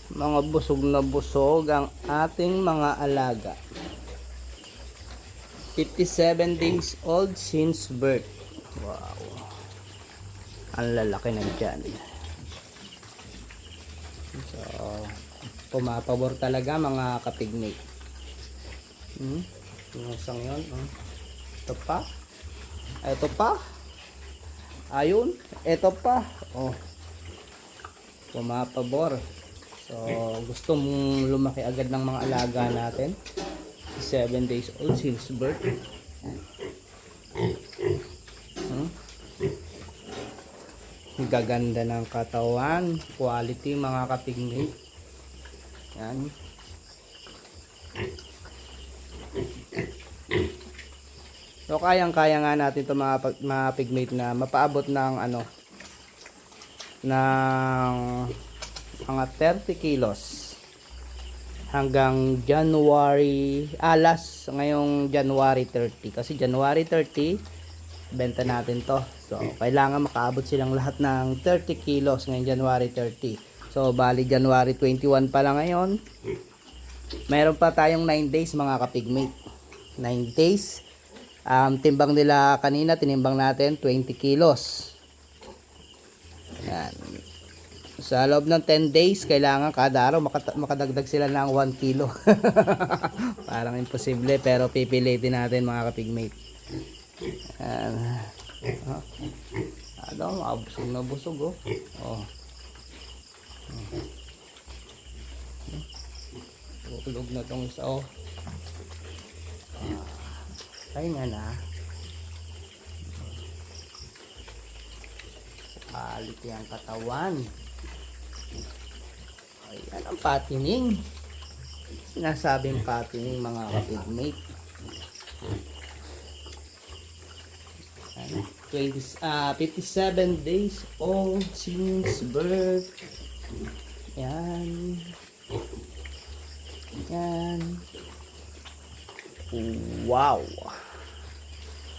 Mga busog na busog ang ating mga alaga. 57 days old since birth. Wow. Ang lalaki na dyan. So, pumapabor talaga mga kapigmate. Yung isang yun. Ito pa. Ito pa. Ayun. Ito pa. Oh. Pumapabor. So, gusto mong lumaki agad ng mga alaga natin. 7 days old since birth. Gaganda ng katawan. Quality mga kapigmate. Yan. So, kayang-kaya nga natin ito mga pigmate na mapaabot ng ng mga 30 kilos hanggang January ngayong January 30, kasi January 30 benta natin to. So kailangan makaabot silang lahat ng 30 kilos ngayong January 30. So bali January 21 pa lang ngayon, mayroon pa tayong 9 days mga kapigmate. 9 days. Timbang nila kanina, tinimbang natin 20 kilos. Yan. Sa loob ng 10 days, kailangan kada araw makadagdag sila ng 1 kilo. Parang imposible, pero pipilitin natin mga kapigmate. Busog na busog oh. Tulog na tong isa oh. Kaya nga na. Quality ang katawan. Ayan ang patining. Sinasabing patining mga kapigmate. 57 days old since birth. Yan. Yan. Wow.